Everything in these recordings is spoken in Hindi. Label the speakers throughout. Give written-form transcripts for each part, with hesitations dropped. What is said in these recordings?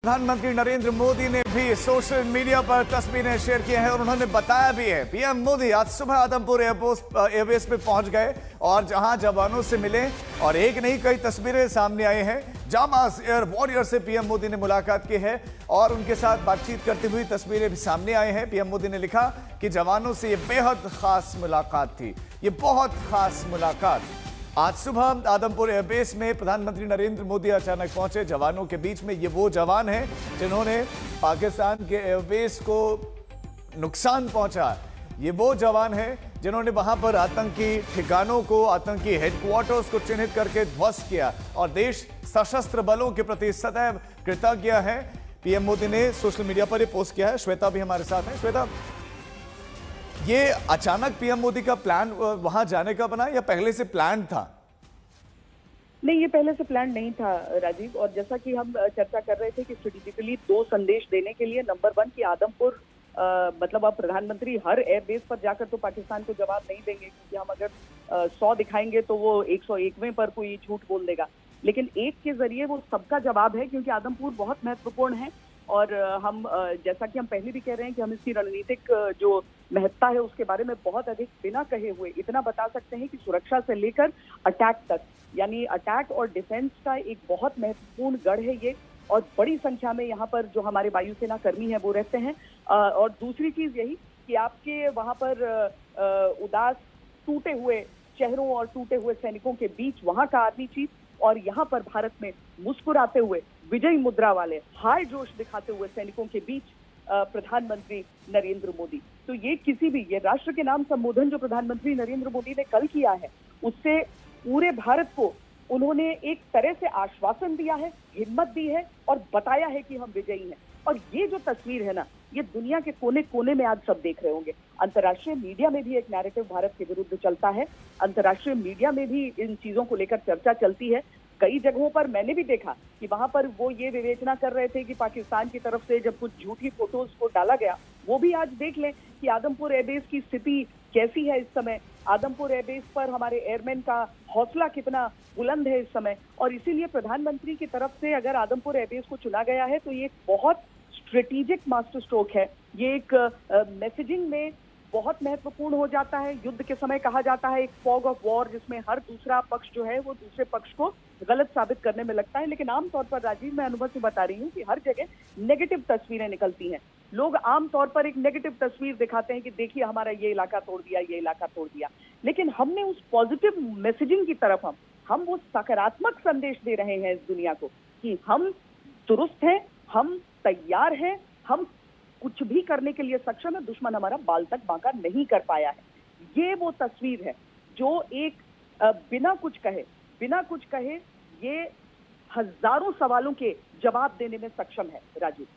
Speaker 1: प्रधानमंत्री नरेंद्र मोदी ने भी सोशल मीडिया पर तस्वीरें शेयर की हैं और उन्होंने बताया भी है। पीएम मोदी आज सुबह आदमपुर एयरबेस पे पहुंच गए और जहां जवानों से मिले और एक नहीं कई तस्वीरें सामने आई हैं। जाबाज एयर वॉरियर से पीएम मोदी ने मुलाकात की है और उनके साथ बातचीत करती हुई तस्वीरें भी सामने आई हैं। पीएम मोदी ने लिखा कि जवानों से ये बेहद खास मुलाकात थी, ये बहुत खास मुलाकात। आज सुबह आदमपुर एयरबेस में प्रधानमंत्री नरेंद्र मोदी अचानक पहुंचे। जवानों के बीच में ये वो जवान हैं जिन्होंने पाकिस्तान के एयरबेस को नुकसान पहुंचा। ये वो जवान हैं जिन्होंने वहां पर आतंकी ठिकानों को, आतंकी हेडक्वार्टर्स को चिन्हित करके ध्वस्त किया और देश सशस्त्र बलों के प्रति सदैव कृतज्ञ है। पीएम मोदी ने सोशल मीडिया पर यह पोस्ट किया है। श्वेता भी हमारे साथ है। श्वेता, ये अचानक पीएम मोदी का प्लान वहां जाने का बना या पहले से प्लान था?
Speaker 2: नहीं, ये पहले से प्लान नहीं था राजीव। और जैसा कि हम चर्चा कर रहे थे कि स्ट्रेटेजिकली दो संदेश देने के लिए, नंबर 1 कि आदमपुर मतलब अब प्रधानमंत्री हर एयरबेस पर जाकर तो पाकिस्तान को जवाब नहीं देंगे, क्योंकि हम अगर 100 दिखाएंगे तो वो 101वें पर कोई झूठ बोल देगा। लेकिन एक के जरिए वो सबका जवाब है, क्योंकि आदमपुर बहुत महत्वपूर्ण है। और हम जैसा कि हम पहले भी कह रहे हैं कि हम इसकी रणनीतिक जो महत्ता है उसके बारे में बहुत अधिक बिना कहे हुए इतना बता सकते हैं कि सुरक्षा से लेकर अटैक तक, यानी अटैक और डिफेंस का एक बहुत महत्वपूर्ण गढ़ है ये। और बड़ी संख्या में यहाँ पर जो हमारे वायुसेना कर्मी हैं वो रहते हैं। और दूसरी चीज यही कि आपके वहाँ पर उदास टूटे हुए चेहरों और टूटे हुए सैनिकों के बीच वहाँ का आर्मी चीफ और यहाँ पर भारत में मुस्कुराते हुए विजयी मुद्रा वाले हाय जोश दिखाते हुए सैनिकों के बीच प्रधानमंत्री नरेंद्र मोदी। तो ये राष्ट्र के नाम संबोधन जो प्रधानमंत्री नरेंद्र मोदी ने कल किया है, उससे पूरे भारत को उन्होंने एक तरह से आश्वासन दिया है, हिम्मत दी है और बताया है कि हम विजयी हैं। और ये जो तस्वीर है ना, ये दुनिया के कोने कोने में आज सब देख रहे होंगे। अंतर्राष्ट्रीय मीडिया में भी एक नैरेटिव भारत के विरुद्ध चलता है, अंतर्राष्ट्रीय मीडिया में भी इन चीजों को लेकर चर्चा चलती है। कई जगहों पर मैंने भी देखा कि वहां पर वो ये विवेचना कर रहे थे कि पाकिस्तान की तरफ से जब कुछ झूठी फोटोज को डाला गया, वो भी आज देख लें कि आदमपुर एयरबेस की स्थिति कैसी है इस समय। आदमपुर एयरबेस पर हमारे एयरमैन का हौसला कितना बुलंद है इस समय। और इसीलिए प्रधानमंत्री की तरफ से अगर आदमपुर एयरबेस को चुना गया है तो ये एक बहुत स्ट्रेटेजिक मास्टर स्ट्रोक है। ये एक मैसेजिंग में बहुत महत्वपूर्ण हो जाता है। युद्ध के समय कहा जाता है एक फॉग ऑफ वॉर, जिसमें हर दूसरा पक्ष जो है वो दूसरे पक्ष को गलत साबित करने में लगता है। लेकिन आमतौर पर राजीव, मैं अनुभव से बता रही हूँ कि हर जगह नेगेटिव तस्वीरें निकलती हैं। लोग आमतौर पर एक नेगेटिव तस्वीर दिखाते हैं कि देखिए हमारा ये इलाका तोड़ दिया, ये इलाका तोड़ दिया। लेकिन हमने उस पॉजिटिव मैसेजिंग की तरफ हम वो सकारात्मक संदेश दे रहे हैं इस दुनिया को कि हम दुरुस्त हैं, हम तैयार हैं, हम कुछ भी करने के लिए सक्षम है। दुश्मन हमारा बाल तक बांका नहीं कर पाया है। ये वो तस्वीर है जो एक बिना कुछ कहे ये हजारों सवालों के जवाब देने में सक्षम है राजीव।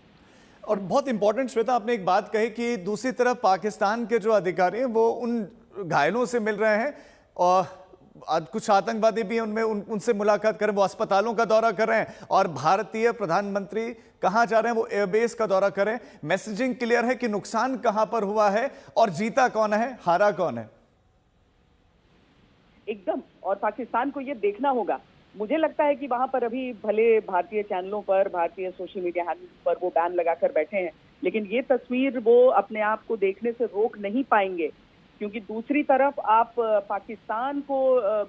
Speaker 1: और बहुत इंपॉर्टेंट श्वेता, आपने एक बात कही कि दूसरी तरफ पाकिस्तान के जो अधिकारी हैं वो उन घायलों से मिल रहे हैं और कुछ आतंकवादी भी उनमें उनसे मुलाकात करें, वो अस्पतालों का दौरा कर रहे हैं और भारतीय प्रधानमंत्री कहां जा रहे हैं, वो एयरबेस का दौरा करें। मैसेजिंग क्लियर है कि नुकसान कहां पर हुआ है और जीता कौन है, हारा कौन है।
Speaker 2: एकदम। और पाकिस्तान को ये देखना होगा। मुझे लगता है कि वहां पर अभी भले भारतीय चैनलों पर, भारतीय सोशल मीडिया हैंडल पर वो बैन लगाकर बैठे हैं, लेकिन ये तस्वीर वो अपने आप को देखने से रोक नहीं पाएंगे। क्योंकि दूसरी तरफ आप पाकिस्तान को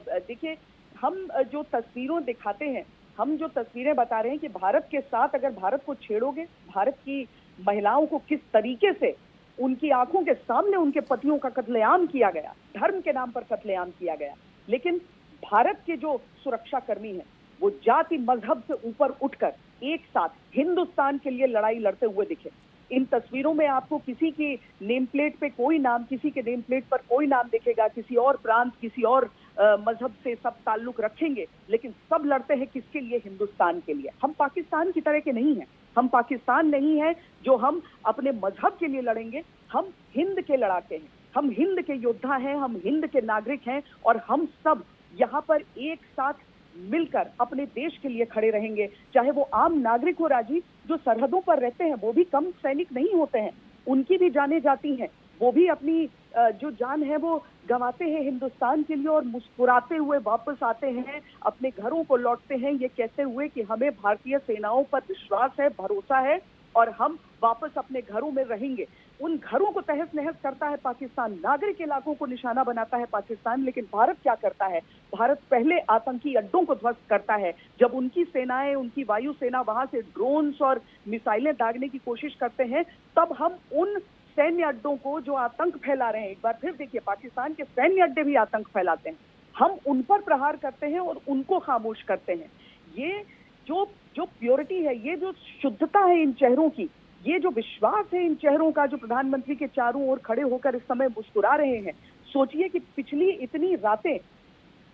Speaker 2: देखिए, हम जो तस्वीरों दिखाते हैं, हम जो तस्वीरें बता रहे हैं कि भारत के साथ अगर भारत को छेड़ोगे, भारत की महिलाओं को किस तरीके से उनकी आंखों के सामने उनके पतियों का कत्लेआम किया गया, धर्म के नाम पर कत्लेआम किया गया। लेकिन भारत के जो सुरक्षा कर्मी हैं वो जाति मजहब से ऊपर उठकर एक साथ हिंदुस्तान के लिए लड़ाई लड़ते हुए दिखे। इन तस्वीरों में आपको किसी की नेम प्लेट पे कोई नाम, किसी के नेम प्लेट पर कोई नाम दिखेगा, किसी और प्रांत, किसी और मजहब से सब ताल्लुक रखेंगे, लेकिन सब लड़ते हैं किसके लिए? हिंदुस्तान के लिए। हम पाकिस्तान की तरह के नहीं हैं। हम पाकिस्तान नहीं है जो हम अपने मजहब के लिए लड़ेंगे। हम हिंद के लड़ाके हैं, हम हिंद के योद्धा हैं, हम हिंद के नागरिक हैं और हम सब यहाँ पर एक साथ मिलकर अपने देश के लिए खड़े रहेंगे। चाहे वो आम नागरिक हो राजीव, जो सरहदों पर रहते हैं, वो भी कम सैनिक नहीं होते हैं, उनकी भी जानें जाती हैं। वो भी अपनी जो जान है वो गंवाते हैं हिंदुस्तान के लिए और मुस्कुराते हुए वापस आते हैं, अपने घरों को लौटते हैं, ये कहते हुए कि हमें भारतीय सेनाओं पर विश्वास है, भरोसा है और हम वापस अपने घरों में रहेंगे। उन घरों को तहस नहस करता है पाकिस्तान, नागरिक इलाकों को निशाना बनाता है पाकिस्तान, लेकिन भारत क्या करता है? भारत पहले आतंकी अड्डों को ध्वस्त करता है। जब उनकी सेनाएं, उनकी वायुसेना वहां से ड्रोन्स और मिसाइलें दागने की कोशिश करते हैं, तब हम उन सैन्य अड्डों को जो आतंक फैला रहे हैं, एक बार फिर देखिए, पाकिस्तान के सैन्य अड्डे भी आतंक फैलाते हैं, हम उन पर प्रहार करते हैं और उनको खामोश करते हैं। ये जो जो प्योरिटी है, ये जो शुद्धता है इन चेहरों की, ये जो विश्वास है इन चेहरों का, जो प्रधानमंत्री के चारों ओर खड़े होकर इस समय मुस्कुरा रहे हैं, सोचिए कि पिछली इतनी रातें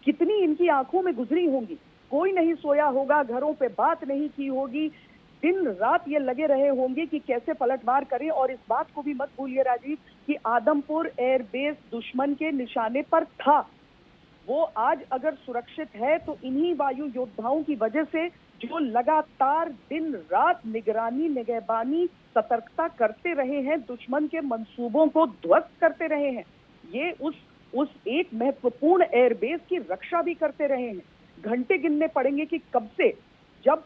Speaker 2: कितनी इनकी आंखों में गुजरी होंगी। कोई नहीं सोया होगा, घरों पे बात नहीं की होगी, दिन रात ये लगे रहे होंगे कि कैसे पलटवार करें। और इस बात को भी मत भूलिए राजीव कि आदमपुर एयरबेस दुश्मन के निशाने पर था। वो आज अगर सुरक्षित है तो इन्हीं वायु योद्धाओं की वजह से, जो लगातार दिन रात निगरानी, निगहबानी, सतर्कता करते रहे हैं, दुश्मन के मंसूबों को ध्वस्त करते रहे हैं। ये उस एक महत्वपूर्ण एयरबेस की रक्षा भी करते रहे हैं। घंटे गिनने पड़ेंगे कि कब से, जब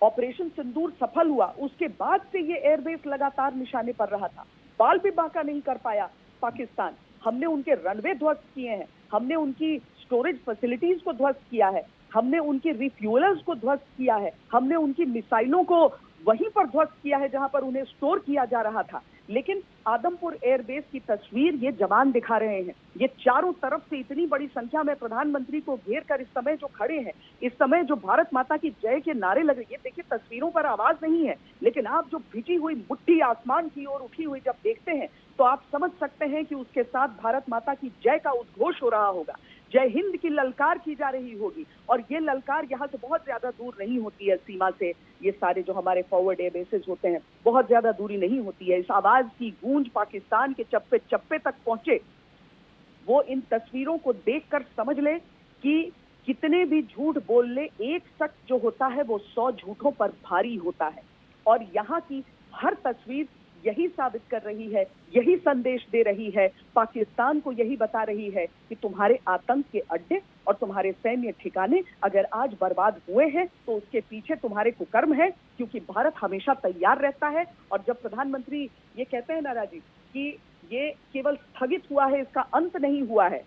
Speaker 2: ऑपरेशन सिंदूर सफल हुआ, उसके बाद से ये एयरबेस लगातार निशाने पर रहा था। बाल भी बांका नहीं कर पाया पाकिस्तान। हमने उनके रनवे ध्वस्त किए हैं, हमने उनकी स्टोरेज फैसिलिटीज को ध्वस्त किया है, हमने उनके रिफ्यूअलर्स को ध्वस्त किया है, हमने उनकी मिसाइलों को वहीं पर ध्वस्त किया है जहां पर उन्हें स्टोर किया जा रहा था। लेकिन आदमपुर एयरबेस की तस्वीर ये जवान दिखा रहे हैं। ये चारों तरफ से इतनी बड़ी संख्या में प्रधानमंत्री को घेर कर इस समय जो खड़े हैं, इस समय जो भारत माता की जय के नारे लग रहे हैं, देखिए तस्वीरों पर आवाज नहीं है, लेकिन आप जो भिजी हुई मुट्ठी आसमान की ओर उठी हुई जब देखते हैं, तो आप समझ सकते हैं कि उसके साथ भारत माता की जय का उद्घोष हो रहा होगा, जय हिंद की ललकार की जा रही होगी। और ये ललकार यहाँ से बहुत ज्यादा दूर नहीं होती है सीमा से। ये सारे जो हमारे फॉरवर्ड एयर बेसेस होते हैं, बहुत ज्यादा दूरी नहीं होती है। इस आवाज की गूंज पाकिस्तान के चप्पे चप्पे तक पहुंचे। वो इन तस्वीरों को देखकर समझ ले कि कितने भी झूठ बोल ले, एक सच जो होता है वो 100 झूठों पर भारी होता है। और यहाँ की हर तस्वीर यही साबित कर रही है, यही संदेश दे रही है, पाकिस्तान को यही बता रही है कि तुम्हारे आतंक के अड्डे और तुम्हारे सैन्य ठिकाने अगर आज बर्बाद हुए हैं तो उसके पीछे तुम्हारे कुकर्म है, क्योंकि भारत हमेशा तैयार रहता है। और जब प्रधानमंत्री ये कहते हैं ना राजीव कि ये केवल स्थगित हुआ है, इसका अंत नहीं हुआ है,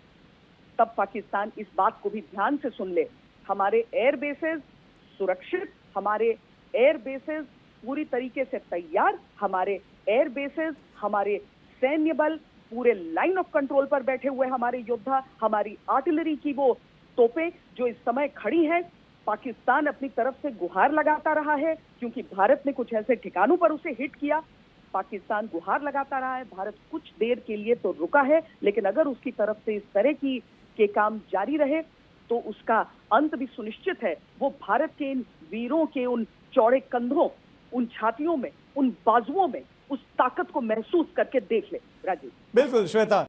Speaker 2: तब पाकिस्तान इस बात को भी ध्यान से सुन ले। हमारे एयर बेसेस सुरक्षित, हमारे एयर बेसेस पूरी तरीके से तैयार, हमारे एयर बेसेस, हमारे सैन्य बल पूरे लाइन ऑफ कंट्रोल पर बैठे हुए, हमारे योद्धा, हमारी आर्टिलरी की वो तोपें जो इस समय खड़ी हैं। पाकिस्तान अपनी तरफ से गुहार लगाता रहा है, क्योंकि भारत ने कुछ ऐसे ठिकानों पर उसे हिट किया। पाकिस्तान गुहार लगाता रहा है, भारत कुछ देर के लिए तो रुका है, लेकिन अगर उसकी तरफ से इस तरह के काम जारी रहे तो उसका अंत भी सुनिश्चित है। वो भारत के इन वीरों के उन चौड़े कंधों, उन छातियों में, उन बाजुओं में उस ताकत को महसूस करके देख ले राजीव।
Speaker 1: बिल्कुल श्वेता।